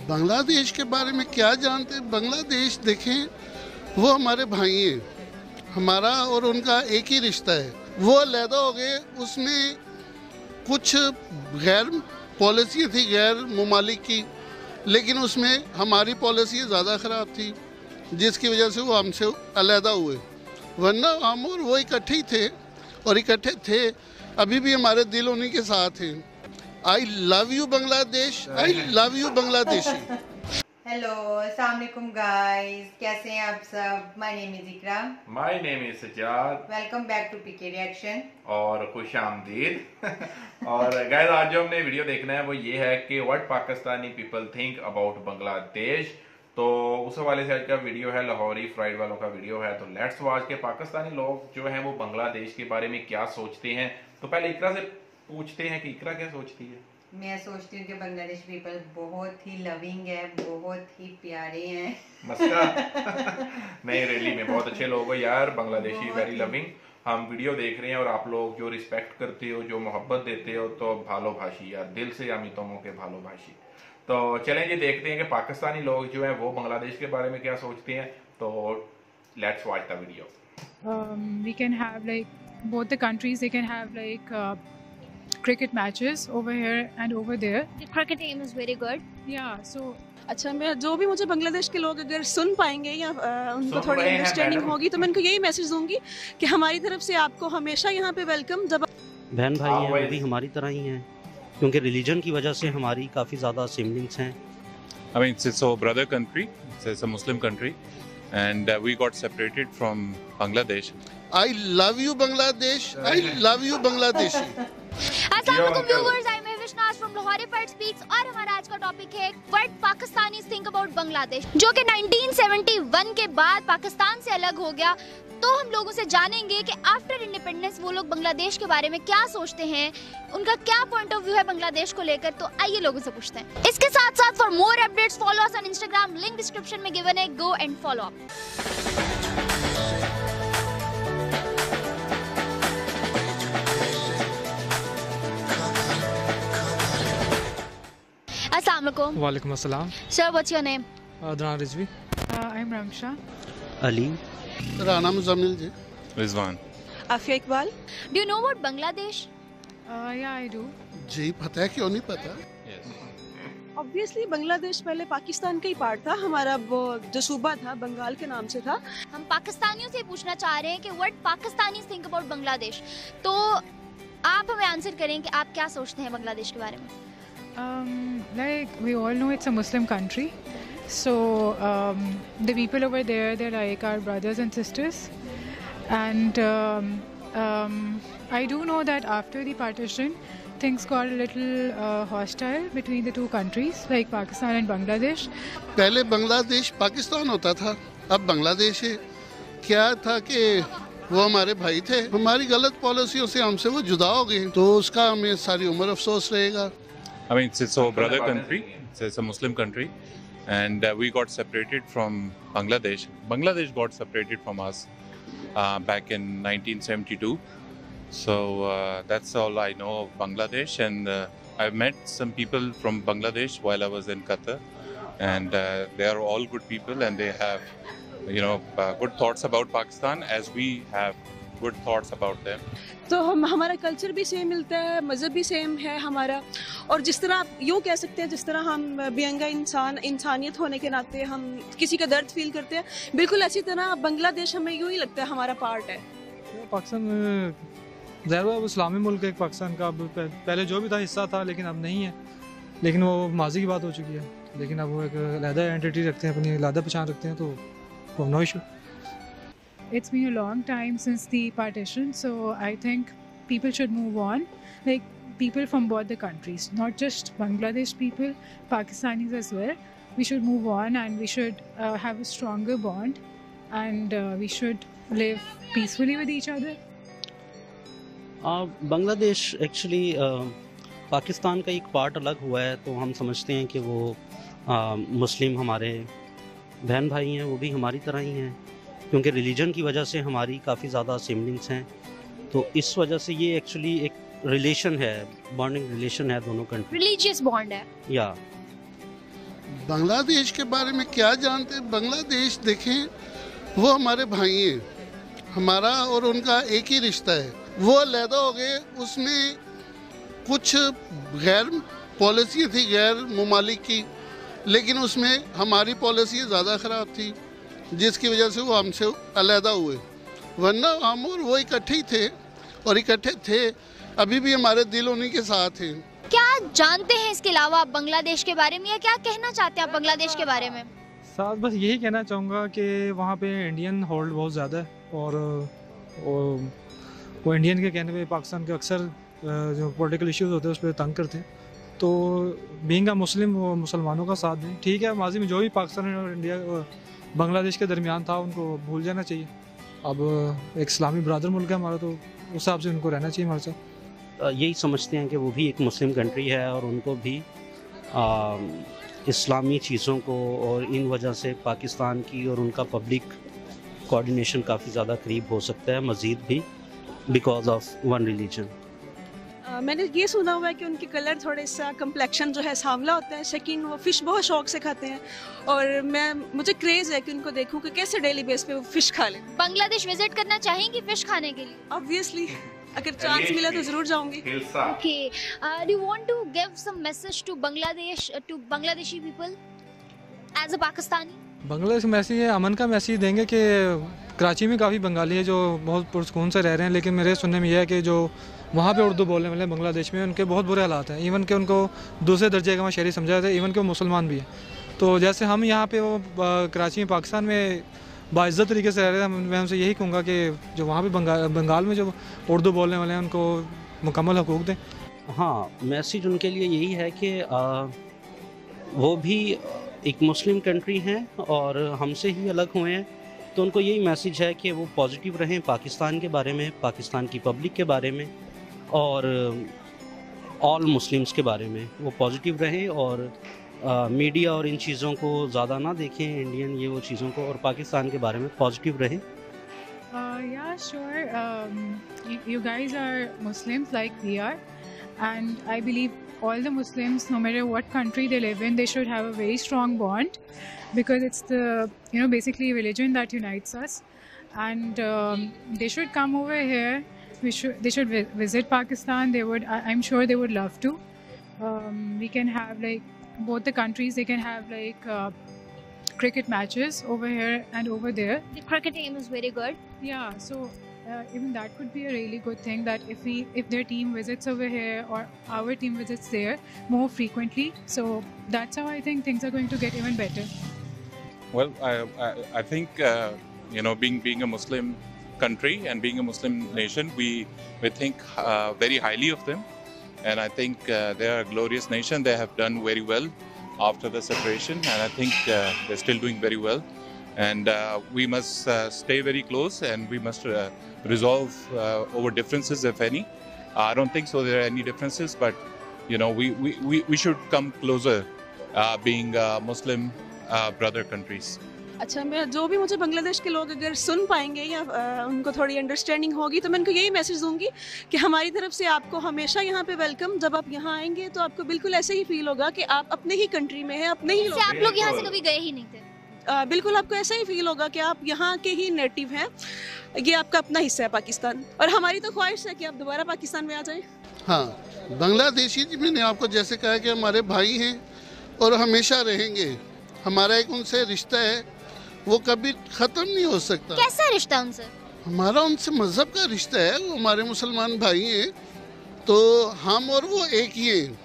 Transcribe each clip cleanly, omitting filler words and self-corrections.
बांग्लादेश के बारे में क्या जानते हैं? बांग्लादेश देखें, वो हमारे भाई हैं, हमारा और उनका एक ही रिश्ता है। वो अलहदा हो गए, उसमें कुछ गैर पॉलिसी थी गैर ममालिक की, लेकिन उसमें हमारी पॉलिसी ज़्यादा ख़राब थी, जिसकी वजह से वो हमसे अलहदा हुए। वरना हम और वो इकट्ठे ही थे, और इकट्ठे थे, अभी भी हमारे दिल उन्हीं के साथ हैं। I love you Bangladesh, I love you Bangladeshi. Hello, अस्सलाम वालेकुम गाइस, कैसे हैं आप सब? My name is Iqra, my name is Sajjad. Welcome back to PK reaction और खुश आमदीद। और गाइस, आज जो हमने वीडियो देखना है वो ये है कि what Pakistani people think about Bangladesh. तो उस हवाले से आज का वीडियो है, लाहौरी फ्राइड वालों का वीडियो है। तो लेट्स वॉच के पाकिस्तानी लोग जो हैं वो बांग्लादेश के बारे में क्या सोचते हैं। तो पहले इकरा से पूछते हैं कि इकरा क्या सोचती है। मैं सोचती हूँ कि बांग्लादेश पीपल बहुत ही लविंग है, बहुत ही प्यारे हैं। मस्का नहीं, रियली में बहुत अच्छे लोग हो यार, बांग्लादेशी वेरी लविंग। हम वीडियो देख रहे हैं और आप लोग जो रिस्पेक्ट करते हो, जो मोहब्बत देते हो, तो भालो भाषी यार, दिल से अमितों के भालो भाषी। तो चलें जी, देखते हैं कि पाकिस्तानी लोग जो है वो बांग्लादेश के बारे में क्या सोचते हैं। तो let's watch the video. We can have like both the countries, they can have like cricket matches over here and over there. The cricket team is very good. Yeah, so अच्छा, मैं जो भी मुझे बांग्लादेश के लोग अगर सुन पाएंगे या उनको थोड़ी अंडरस्टैंडिंग होगी तो मैं उनको यही मैसेज दूंगी कि हमारी तरफ से आपको हमेशा यहाँ पे वेलकम। जब बहन भाई हैं वो भी हमारी तरह ही हैं, क्योंकि रिलीजन की वजह से हमारी काफ़ी ज़्यादा सिबलिंग्स हैं। I mean, it's a brother country, it's a Muslim country, and we got separated from Bangladesh. I love you Bangladesh, I love you Bangladeshi। अस्सलाम वालेकुम व्यूअर्स, आई एम विश्नास फ्रॉम लाहौरी फ्राइड स्पीक्स और हमारा आज का topic है what Pakistanis think about Bangladesh, जो कि 1971 के बाद पाकिस्तान से अलग हो गया। तो हम लोगों से जानेंगे कि आफ्टर इंडिपेंडेंस वो लोग बांग्लादेश के बारे में क्या सोचते हैं, उनका क्या पॉइंट ऑफ व्यू है बांग्लादेश को लेकर। तो आइए लोगों से पूछते हैं। इसके साथ साथ for more updates follow us on Instagram, link description में गिवन है, गो एंड फॉलो अप। अस्सलाम वालेकुम। वालेकुम अस्सलाम। Sir, what's your name? Adnan Rizvi. I am Ramsha. Ali. Rana Muzammil ji. Rizwan. Afia Iqbal. Do you know what Bangladesh? Yeah, I do. जी पता है, क्यों नहीं पता। ऑब्वियसली बांग्लादेश पहले पाकिस्तान का ही पार्ट था, हमारा वो जो सूबा था बंगाल के नाम से था। हम पाकिस्तानियों से पूछना चाह रहे हैं कि what Pakistanis think about Bangladesh. तो आप हमें आंसर करें कि आप क्या सोचते हैं बांग्लादेश के बारे में। Like we all know it's a Muslim country, so the people over there, they're like our brothers and sisters, and I do know that after the partition things got a little hostile between the two countries, like Pakistan and Bangladesh. पहले बांग्लादेश पाकिस्तान होता था, अब बांग्लादेश है। क्या था कि वो हमारे भाई थे, हमारी गलत पॉलिसियों से हमसे वो जुदा हो गए, तो उसका हमें सारी उम्र अफसोस रहेगा। I mean, it's a brother country, it's a Muslim country, and we got separated from Bangladesh. Bangladesh got separated from us back in 1972. So that's all I know of Bangladesh, and I've met some people from Bangladesh while I was in Qatar, and they are all good people, and they have, good thoughts about Pakistan as we have good thoughts about them. तो हमारा culture भी same मिलता है, मज़हब भी same है हमारा, और जिस तरह आप यूँ कह सकते हैं, जिस तरह हम बेअंगा इंसानियत होने के नाते हम किसी का दर्द फील करते हैं, बिल्कुल ऐसी तरह बांग्लादेश हमें यूँ ही लगता है हमारा पार्ट है। पाकिस्तान ज़ाहिर है वो इस्लामी मुल्क है पाकिस्तान का, अब पहले जो भी था हिस्सा था, लेकिन अब नहीं है, लेकिन वो माजी की बात हो चुकी है। लेकिन अब वो एक अलहदा एंटिटी रखते हैं, अपनी अलहदा पहचान रखते हैं, तो no issue. It's been a long time since the partition, so I think people should move on, like people from both the countries, not just Bangladesh people, Pakistanis as well. We should move on, and we should have a stronger bond, and we should live peacefully with each other. Bangladesh actually Pakistan का एक part अलग हुआ है, तो हम समझते हैं कि वो मुस्लिम हमारे बहन भाई हैं, वो भी हमारी तरह ही हैं, क्योंकि रिलीजन की वजह से हमारी काफ़ी ज़्यादा सिबलिंग्स हैं। तो इस वजह से ये एक्चुअली एक रिलेशन है, बॉन्डिंग रिलेशन है दोनों कंट्री, रिलीजियस बॉन्ड है। या बांग्लादेश के बारे में क्या जानते हैं? बांग्लादेश देखें, वो हमारे भाई हैं, हमारा और उनका एक ही रिश्ता है। वो अलहदा हो गए, उसमें कुछ गैर पॉलिसी थी गैर ममालिक की, लेकिन उसमें हमारी पॉलिसी ज़्यादा ख़राब थी, जिसकी वजह से वो हमसे अलहदा हुए। वरना हम और वो इकट्ठे ही थे, और इकट्ठे थे, अभी भी हमारे दिल उन्हीं के साथ हैं। क्या जानते हैं इसके अलावा आप बांग्लादेश के बारे में, या क्या कहना चाहते हैं आप बांग्लादेश के बारे में? साथ बस यही कहना चाहूँगा कि वहाँ पे इंडियन होल्ड बहुत ज़्यादा है, और वो इंडियन के कहने पे पाकिस्तान के अक्सर जो पॉलिटिकल इश्यूज होते हैं उस पर तंग करते हैं। तो बीइंग अ मुस्लिम, वो मुसलमानों का साथ दें। ठीक है, माजी में जो भी पाकिस्तान और इंडिया बांग्लादेश के दरमियान था उनको भूल जाना चाहिए। अब एक इस्लामी बरादर मुल्क है हमारा, तो उस हिसाब से उनको रहना चाहिए हमारे साथ। यही समझते हैं कि वो भी एक मुस्लिम कंट्री है, और उनको भी इस्लामी चीज़ों को, और इन वजह से पाकिस्तान की और उनका पब्लिक कोऑर्डिनेशन काफ़ी ज़्यादा करीब हो सकता है मज़ीद भी, बिकॉज ऑफ वन रिलीजन। मैंने ये सुना हुआ है कि उनके कलर थोड़े सा कम्प्लेक्शन जो है सांवला होता है। सेकंड, वो फ़िश बहुत शौक से खाते हैं, और मुझे क्रेज़ है कि उनको देखूं कि कैसे डेली बेस पे वो फ़िश खा लें। बांग्लादेश विजिट करना चाहेंगी फ़िश खाने के लिए? ऑब्वियसली, अगर चांस मिला तो ज़रूर जाऊंगी। Okay, do you want to give some message to Bangladesh, to Bangladeshi people as a Pakistani? Bangladesh message है, अमन का मैसेज देंगे कि कराची में काफ़ी बंगाली है जो बहुत पुरसकून से रह रहे हैं, लेकिन मेरे सुनने में यह है कि जो वहाँ पे उर्दू बोलने वाले बांग्लादेश में, उनके बहुत बुरे हालात हैं। इवन कि उनको दूसरे दर्जे का वहाँ शहरी समझा जाता है, इवन कि वो मुसलमान भी हैं। तो जैसे हम यहाँ पे वो कराची में, पाकिस्तान में बाइज़्ज़त तरीके से रह रहे हैं, मैं उनसे यही कहूँगा कि जो वहाँ पे बंगाल में जो उर्दू बोलने वाले हैं उनको मुकम्मल हकूक़ दें। हाँ, मैसेज उनके लिए यही है कि वो भी एक मुस्लिम कंट्री हैं और हमसे ही अलग हुए हैं, तो उनको यही मैसेज है कि वो पॉजिटिव रहें पाकिस्तान के बारे में, पाकिस्तान की पब्लिक के बारे में, और ऑल मुस्लिम्स के बारे में वो पॉजिटिव रहें, और मीडिया और इन चीज़ों को ज़्यादा ना देखें, इंडियन ये वो चीज़ों को, और पाकिस्तान के बारे में पॉजिटिव रहें। Yeah, sure. You guys are Muslims like we are, and I believe all the Muslims, no matter what country they live in, they should have a very strong bond, because it's the, basically religion that unites us, and they should come over here. They should visit Pakistan. They would, I'm sure they would love to. We can have like both the countries. They can have like cricket matches over here and over there. The cricket team is very good. Yeah, so even that could be a really good thing, that if their team visits over here or our team visits there more frequently, so that's how I think things are going to get even better. Well, I think being a Muslim country and being a Muslim nation, we think very highly of them, and I think they are a glorious nation. They have done very well after the separation, and I think they're still doing very well. And we must stay very close, and we must resolve over differences, if any. I don't think so there are any differences, but we should come closer, being Muslim brother countries. अच्छा, मैं जो भी मुझे बांग्लादेश के लोग अगर सुन पाएंगे या उनको थोड़ी अंडरस्टैंडिंग होगी, तो मैं उनको यही मैसेज दूंगी कि हमारी तरफ से आपको हमेशा यहाँ पे वेलकम। जब आप यहाँ आएंगे तो आपको बिल्कुल ऐसे ही फील होगा कि आप अपने ही कंट्री में हैं, अपने ही लोग। आप लोग यहाँ से कभी गए ही नहीं थे? बिल्कुल, आपको ऐसा ही फील होगा कि आप यहाँ के ही नेटिव हैं, ये आपका अपना हिस्सा है पाकिस्तान, और हमारी तो ख्वाहिश है कि आप दोबारा पाकिस्तान में आ जाएं। हाँ, बांग्लादेशी जी, मैंने आपको जैसे कहा कि हमारे भाई हैं और हमेशा रहेंगे। हमारा एक उनसे रिश्ता है, वो कभी ख़त्म नहीं हो सकता। कैसा रिश्ता उनसे? हमारा उनसे मज़हब का रिश्ता है, वो हमारे मुसलमान भाई हैं, तो हम और वो एक ही हैं।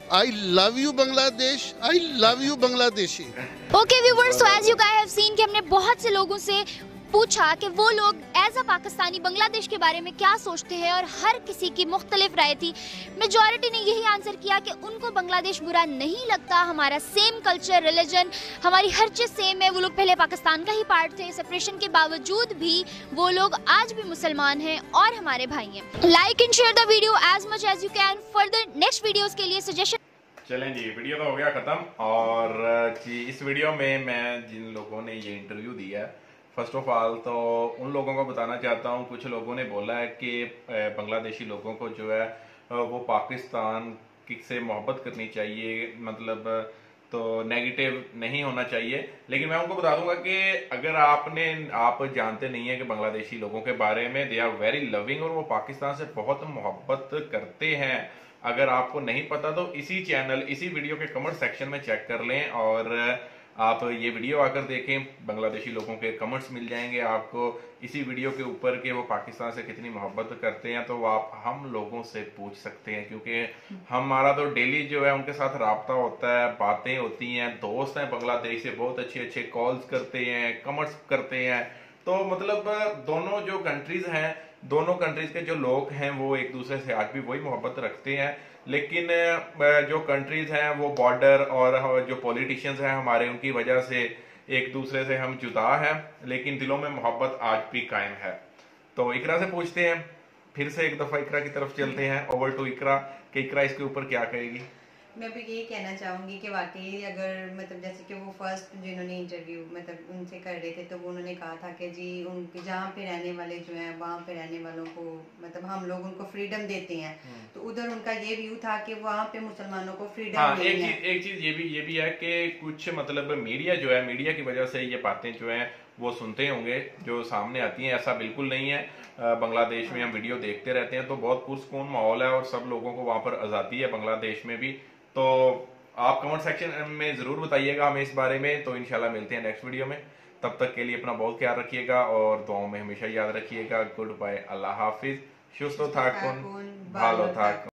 I love you Bangladesh, I love you Bangladeshi. Okay viewers, so as you guys have seen कि हमने बहुत से लोगों से पूछा कि वो लोग एज अ पाकिस्तानी बांग्लादेश के बारे में क्या सोचते हैं, और हर किसी की मुख्तलिफ राय थी। मेजॉरिटी ने यही आंसर किया कि उनको बांग्लादेश बुरा नहीं लगता, हमारा सेम कल्चर, रिलीजन, हमारी हर चीज़ सेम है। वो लोग पहले पाकिस्तान का ही पार्ट थे, सेपरेशन के बावजूद भी वो लोग आज भी मुसलमान हैं और हमारे भाई हैं। Like and share the video as much as you can for the next videos के लिए सजेशन। चलें जी, वीडियो तो हो गया ख़त्म, और इस वीडियो में मैं जिन लोगों ने ये इंटरव्यू दिया है, फर्स्ट ऑफ ऑल तो उन लोगों को बताना चाहता हूँ, कुछ लोगों ने बोला है कि बांग्लादेशी लोगों को जो है वो पाकिस्तान से मोहब्बत करनी चाहिए, मतलब तो नेगेटिव नहीं होना चाहिए। लेकिन मैं उनको बता दूंगा कि अगर आप जानते नहीं है कि बांग्लादेशी लोगों के बारे में, दे आर वेरी लविंग और वो पाकिस्तान से बहुत मोहब्बत करते हैं। अगर आपको नहीं पता तो इसी वीडियो के कमेंट सेक्शन में चेक कर लें और आप ये वीडियो आकर देखें, बांग्लादेशी लोगों के कमेंट्स मिल जाएंगे आपको इसी वीडियो के ऊपर कि वो पाकिस्तान से कितनी मोहब्बत करते हैं। तो आप हम लोगों से पूछ सकते हैं, क्योंकि हमारा तो डेली जो है उनके साथ राब्ता होता है, बातें होती हैं, दोस्त हैं बांग्लादेश से, बहुत अच्छे अच्छे कॉल्स करते हैं, कमेंट्स करते हैं। तो मतलब दोनों जो कंट्रीज हैं, दोनों कंट्रीज के जो लोग हैं वो एक दूसरे से आज भी वही मोहब्बत रखते हैं। लेकिन जो कंट्रीज हैं वो बॉर्डर और जो पॉलिटिशियंस हैं हमारे, उनकी वजह से एक दूसरे से हम जुदा हैं, लेकिन दिलों में मोहब्बत आज भी कायम है। तो इकरा से पूछते हैं, फिर से एक दफा इकरा की तरफ चलते हैं, ओवर टू इकरा कि इकरा इसके ऊपर क्या कहेगी। मैं भी यही कहना चाहूँगी कि वाकई अगर मतलब जैसे कि वो फर्स्ट जिन्होंने इंटरव्यू मतलब उनसे कर रहे थे तो वो उन्होंने कहा था कि जी उनके जहाँ पे रहने वाले जो हैं वहाँ पे रहने वालों को मतलब हम लोग उनको फ्रीडम देते हैं, तो उधर उनका ये व्यू था कि वहाँ पे मुसलमानों को फ्रीडम नहीं है। एक चीज ये भी है कि कुछ मतलब मीडिया जो है, मीडिया की वजह से ये बातें जो है वो सुनते होंगे जो सामने आती हैं। ऐसा बिल्कुल नहीं है। बांग्लादेश में हम वीडियो देखते रहते हैं तो बहुत पुरसकून माहौल है और सब लोगों को वहां पर आज़ादी है बांग्लादेश में भी। तो आप कमेंट सेक्शन में जरूर बताइएगा हमें इस बारे में। तो इंशाल्लाह मिलते हैं नेक्स्ट वीडियो में, तब तक के लिए अपना बहुत ख्याल रखिएगा और दुआओं में हमेशा याद रखिएगा। गुड बाय, अल्लाह हाफिज, शुस्तो थाकुन, भालो थाकुन।